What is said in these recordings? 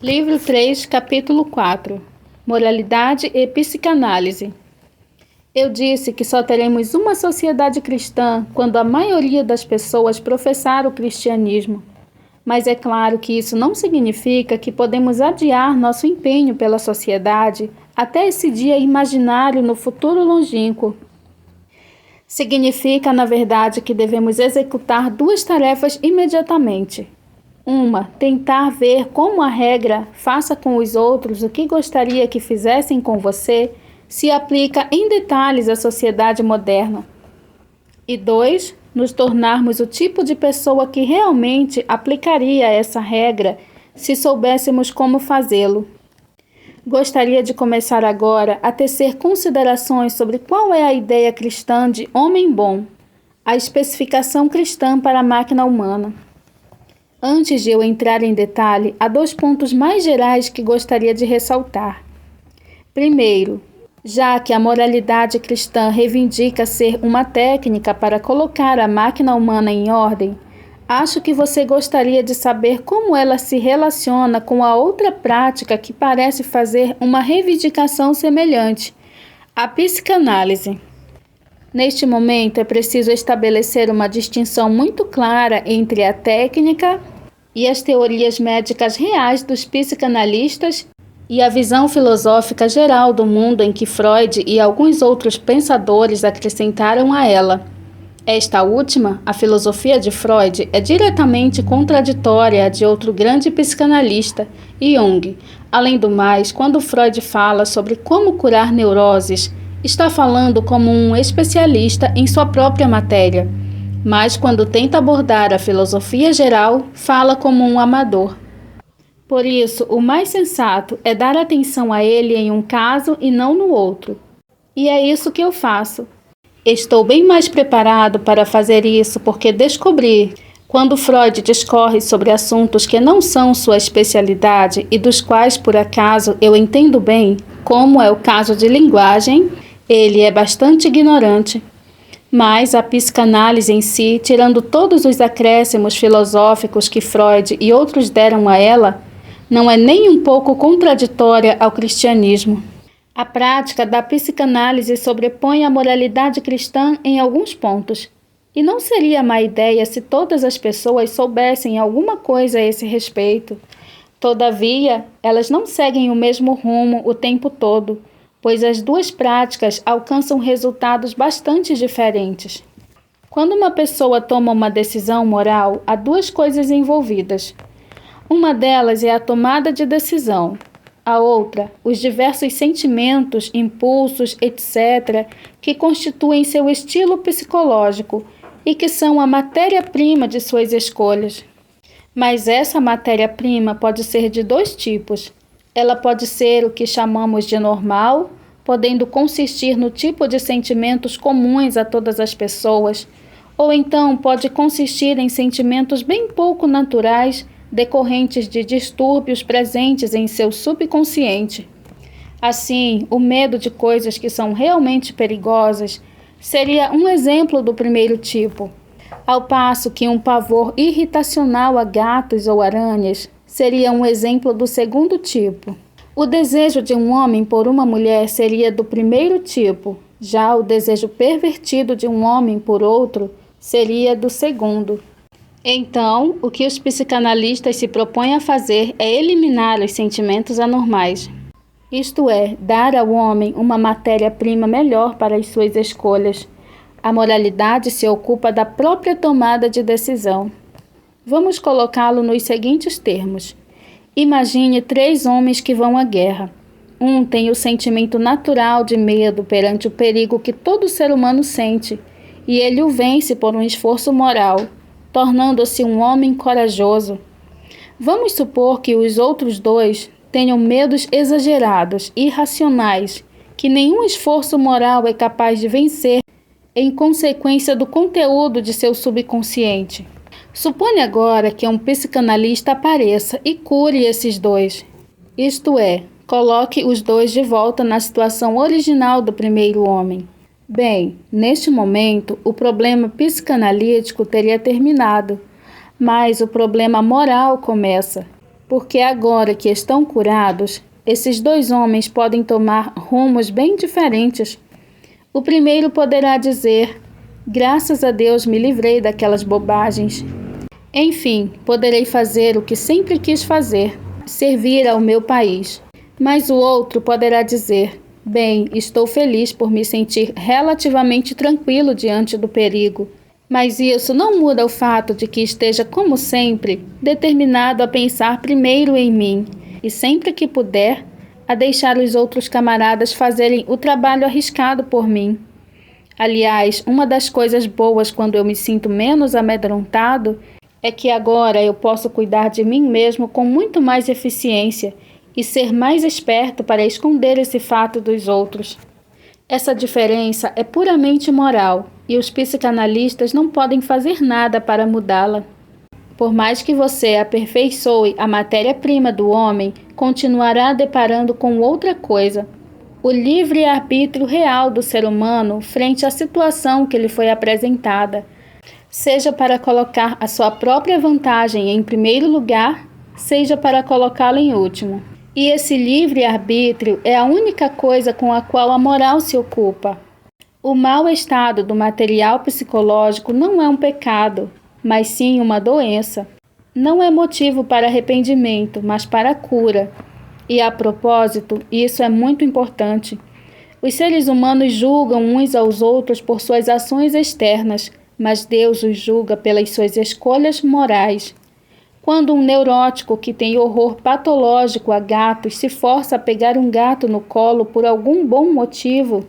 Livro 3, capítulo 4. Moralidade e psicanálise. Eu disse que só teremos uma sociedade cristã quando a maioria das pessoas professar o cristianismo. Mas é claro que isso não significa que podemos adiar nosso empenho pela sociedade até esse dia imaginário no futuro longínquo. Significa, na verdade, que devemos executar duas tarefas imediatamente. Uma, tentar ver como a regra faça com os outros o que gostaria que fizessem com você se aplica em detalhes à sociedade moderna. E dois, nos tornarmos o tipo de pessoa que realmente aplicaria essa regra se soubéssemos como fazê-lo. Gostaria de começar agora a tecer considerações sobre qual é a ideia cristã de homem bom, a especificação cristã para a máquina humana. Antes de eu entrar em detalhe, há dois pontos mais gerais que gostaria de ressaltar. Primeiro, já que a moralidade cristã reivindica ser uma técnica para colocar a máquina humana em ordem, acho que você gostaria de saber como ela se relaciona com a outra prática que parece fazer uma reivindicação semelhante, a psicanálise. Neste momento, é preciso estabelecer uma distinção muito clara entre a técnica e as teorias médicas reais dos psicanalistas e a visão filosófica geral do mundo em que Freud e alguns outros pensadores acrescentaram a ela. Esta última, a filosofia de Freud, é diretamente contraditória à de outro grande psicanalista, Jung. Além do mais, quando Freud fala sobre como curar neuroses, está falando como um especialista em sua própria matéria. Mas quando tenta abordar a filosofia geral, fala como um amador. Por isso, o mais sensato é dar atenção a ele em um caso e não no outro. E é isso que eu faço. Estou bem mais preparado para fazer isso porque descobri, quando Freud discorre sobre assuntos que não são sua especialidade e dos quais, por acaso, eu entendo bem, como é o caso de linguagem, ele é bastante ignorante. Mas a psicanálise em si, tirando todos os acréscimos filosóficos que Freud e outros deram a ela, não é nem um pouco contraditória ao cristianismo. A prática da psicanálise sobrepõe a moralidade cristã em alguns pontos, e não seria má ideia se todas as pessoas soubessem alguma coisa a esse respeito. Todavia, elas não seguem o mesmo rumo o tempo todo, pois as duas práticas alcançam resultados bastante diferentes. Quando uma pessoa toma uma decisão moral, há duas coisas envolvidas. Uma delas é a tomada de decisão. A outra, os diversos sentimentos, impulsos, etc., que constituem seu estilo psicológico e que são a matéria-prima de suas escolhas. Mas essa matéria-prima pode ser de dois tipos. Ela pode ser o que chamamos de normal, podendo consistir no tipo de sentimentos comuns a todas as pessoas, ou então pode consistir em sentimentos bem pouco naturais, decorrentes de distúrbios presentes em seu subconsciente. Assim, o medo de coisas que são realmente perigosas seria um exemplo do primeiro tipo, ao passo que um pavor irritacional a gatos ou aranhas seria um exemplo do segundo tipo. O desejo de um homem por uma mulher seria do primeiro tipo, já o desejo pervertido de um homem por outro seria do segundo. Então, o que os psicanalistas se propõem a fazer é eliminar os sentimentos anormais. Isto é, dar ao homem uma matéria-prima melhor para as suas escolhas. A moralidade se ocupa da própria tomada de decisão. Vamos colocá-lo nos seguintes termos. Imagine 3 homens que vão à guerra. Um tem o sentimento natural de medo perante o perigo que todo ser humano sente, e ele o vence por um esforço moral, tornando-se um homem corajoso. Vamos supor que os outros 2 tenham medos exagerados, irracionais, que nenhum esforço moral é capaz de vencer em consequência do conteúdo de seu subconsciente. Suponha agora que um psicanalista apareça e cure esses 2. Isto é, coloque os 2 de volta na situação original do primeiro homem. Bem, neste momento, o problema psicanalítico teria terminado, mas o problema moral começa. porque agora que estão curados, esses dois homens podem tomar rumos bem diferentes. O primeiro poderá dizer: graças a Deus me livrei daquelas bobagens. Enfim, poderei fazer o que sempre quis fazer, servir ao meu país. Mas o outro poderá dizer: bem, estou feliz por me sentir relativamente tranquilo diante do perigo. Mas isso não muda o fato de que esteja, como sempre, determinado a pensar primeiro em mim e, sempre que puder, a deixar os outros camaradas fazerem o trabalho arriscado por mim. Aliás, uma das coisas boas quando eu me sinto menos amedrontado é que agora eu posso cuidar de mim mesmo com muito mais eficiência e ser mais esperto para esconder esse fato dos outros. Essa diferença é puramente moral e os psicanalistas não podem fazer nada para mudá-la. Por mais que você aperfeiçoe a matéria-prima do homem, continuará deparando com outra coisa: o livre-arbítrio real do ser humano frente à situação que lhe foi apresentada, seja para colocar a sua própria vantagem em primeiro lugar, seja para colocá-la em último. E esse livre-arbítrio é a única coisa com a qual a moral se ocupa. O mau estado do material psicológico não é um pecado, mas sim uma doença. Não é motivo para arrependimento, mas para cura. E a propósito, isso é muito importante. Os seres humanos julgam uns aos outros por suas ações externas, mas Deus os julga pelas suas escolhas morais. Quando um neurótico que tem horror patológico a gatos se força a pegar um gato no colo por algum bom motivo,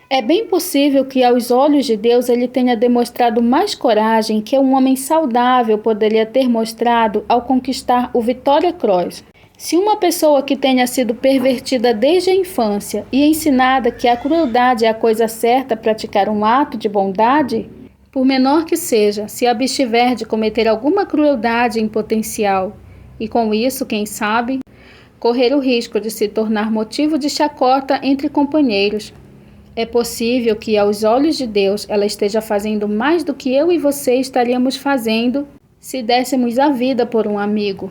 é bem possível que aos olhos de Deus ele tenha demonstrado mais coragem que um homem saudável poderia ter mostrado ao conquistar o Victoria Cross. Se uma pessoa que tenha sido pervertida desde a infância e ensinada que a crueldade é a coisa certa praticar um ato de bondade, por menor que seja, se abstiver de cometer alguma crueldade em potencial, e com isso, quem sabe, correr o risco de se tornar motivo de chacota entre companheiros. É possível que, aos olhos de Deus, ela esteja fazendo mais do que eu e você estaríamos fazendo se dessemos a vida por um amigo.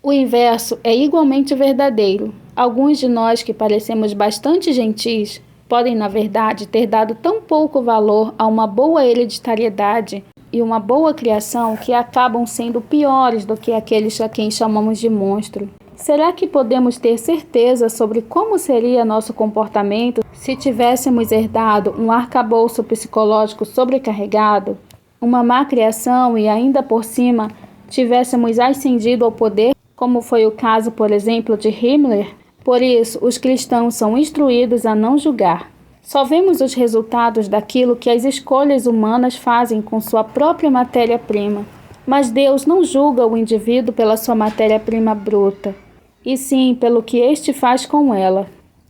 O inverso é igualmente verdadeiro. Alguns de nós que parecemos bastante gentis podem, na verdade, ter dado tão pouco valor a uma boa hereditariedade e uma boa criação que acabam sendo piores do que aqueles a quem chamamos de monstro. Será que podemos ter certeza sobre como seria nosso comportamento se tivéssemos herdado um arcabouço psicológico sobrecarregado, uma má criação e ainda por cima tivéssemos ascendido ao poder, como foi o caso, por exemplo, de Himmler? Por isso, os cristãos são instruídos a não julgar. Só vemos os resultados daquilo que as escolhas humanas fazem com sua própria matéria-prima. Mas Deus não julga o indivíduo pela sua matéria-prima bruta, e sim pelo que este faz com ela.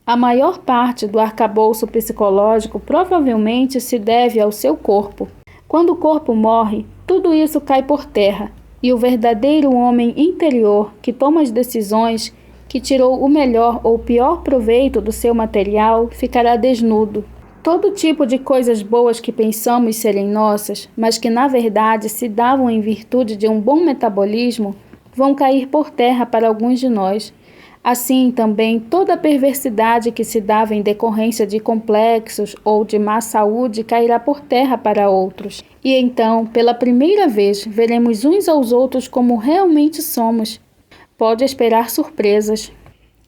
A maior parte do arcabouço psicológico provavelmente se deve ao seu corpo. Quando o corpo morre, tudo isso cai por terra, e o verdadeiro homem interior que toma as decisões, que tirou o melhor ou pior proveito do seu material, ficará desnudo. Todo tipo de coisas boas que pensamos serem nossas, mas que na verdade se davam em virtude de um bom metabolismo, vão cair por terra para alguns de nós. Assim também toda a perversidade que se dava em decorrência de complexos ou de má saúde cairá por terra para outros. E então, pela primeira vez, veremos uns aos outros como realmente somos. Pode esperar surpresas.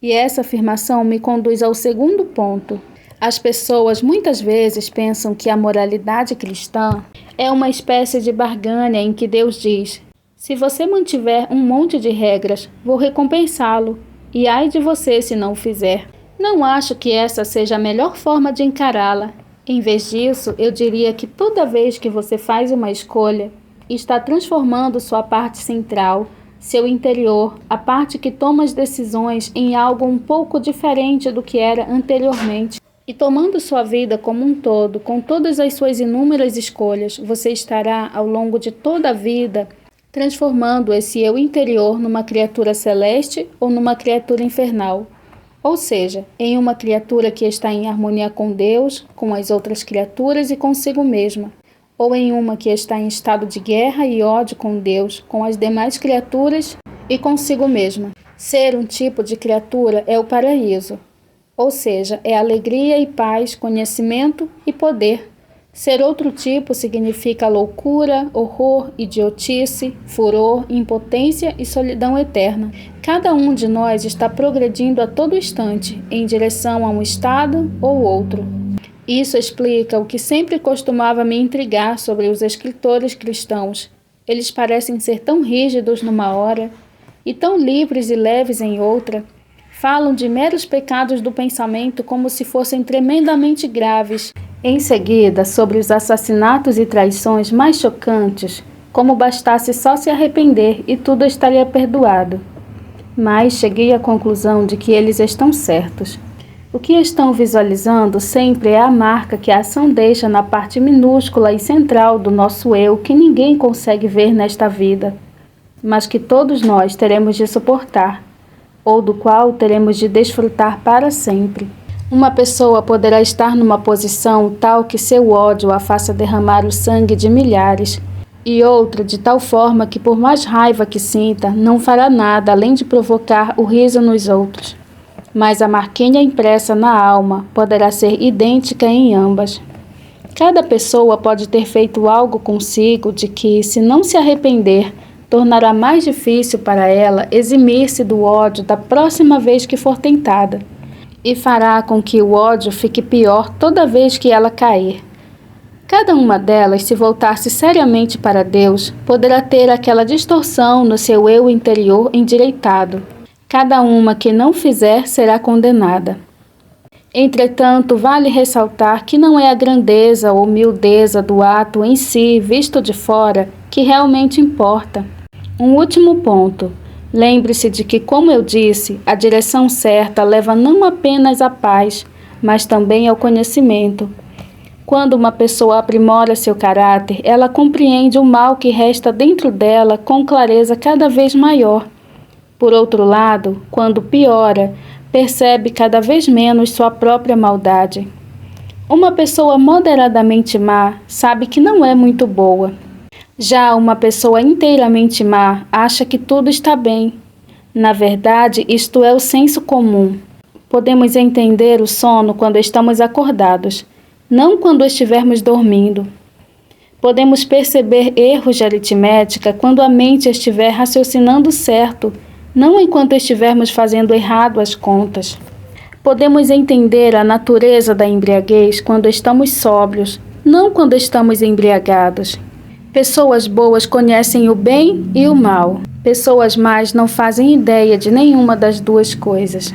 E essa afirmação me conduz ao segundo ponto. As pessoas muitas vezes pensam que a moralidade cristã é uma espécie de barganha em que Deus diz: se você mantiver um monte de regras, vou recompensá-lo, e ai de você se não o fizer. Não acho que essa seja a melhor forma de encará-la. Em vez disso, eu diria que toda vez que você faz uma escolha, está transformando sua parte central, seu interior, a parte que toma as decisões, em algo um pouco diferente do que era anteriormente. E tomando sua vida como um todo, com todas as suas inúmeras escolhas, você estará, ao longo de toda a vida, transformando esse eu interior numa criatura celeste ou numa criatura infernal. Ou seja, em uma criatura que está em harmonia com Deus, com as outras criaturas e consigo mesma. Ou em uma que está em estado de guerra e ódio com Deus, com as demais criaturas e consigo mesma. Ser um tipo de criatura é o paraíso, ou seja, é alegria e paz, conhecimento e poder. Ser outro tipo significa loucura, horror, idiotice, furor, impotência e solidão eterna. Cada um de nós está progredindo a todo instante, em direção a um estado ou outro. Isso explica o que sempre costumava me intrigar sobre os escritores cristãos. Eles parecem ser tão rígidos numa hora e tão livres e leves em outra. Falam de meros pecados do pensamento como se fossem tremendamente graves. Em seguida, sobre os assassinatos e traições mais chocantes, como bastasse só se arrepender e tudo estaria perdoado. Mas cheguei à conclusão de que eles estão certos. O que estão visualizando sempre é a marca que a ação deixa na parte minúscula e central do nosso eu que ninguém consegue ver nesta vida, mas que todos nós teremos de suportar, ou do qual teremos de desfrutar para sempre. Uma pessoa poderá estar numa posição tal que seu ódio a faça derramar o sangue de milhares, e outra de tal forma que, por mais raiva que sinta, não fará nada além de provocar o riso nos outros. Mas a marquinha impressa na alma poderá ser idêntica em ambas. Cada pessoa pode ter feito algo consigo de que, se não se arrepender, tornará mais difícil para ela eximir-se do ódio da próxima vez que for tentada, e fará com que o ódio fique pior toda vez que ela cair. Cada uma delas, se voltar-se seriamente para Deus, poderá ter aquela distorção no seu eu interior endireitado. Cada uma que não fizer será condenada. Entretanto, vale ressaltar que não é a grandeza ou humildeza do ato em si, visto de fora, que realmente importa. Um último ponto. Lembre-se de que, como eu disse, a direção certa leva não apenas à paz, mas também ao conhecimento. Quando uma pessoa aprimora seu caráter, ela compreende o mal que resta dentro dela com clareza cada vez maior. Por outro lado, quando piora, percebe cada vez menos sua própria maldade. Uma pessoa moderadamente má sabe que não é muito boa. Já uma pessoa inteiramente má acha que tudo está bem. Na verdade, isto é o senso comum. Podemos entender o sono quando estamos acordados, não quando estivermos dormindo. Podemos perceber erros de aritmética quando a mente estiver raciocinando certo, não enquanto estivermos fazendo errado as contas. Podemos entender a natureza da embriaguez quando estamos sóbrios, não quando estamos embriagados. Pessoas boas conhecem o bem e o mal. Pessoas más não fazem ideia de nenhuma das duas coisas.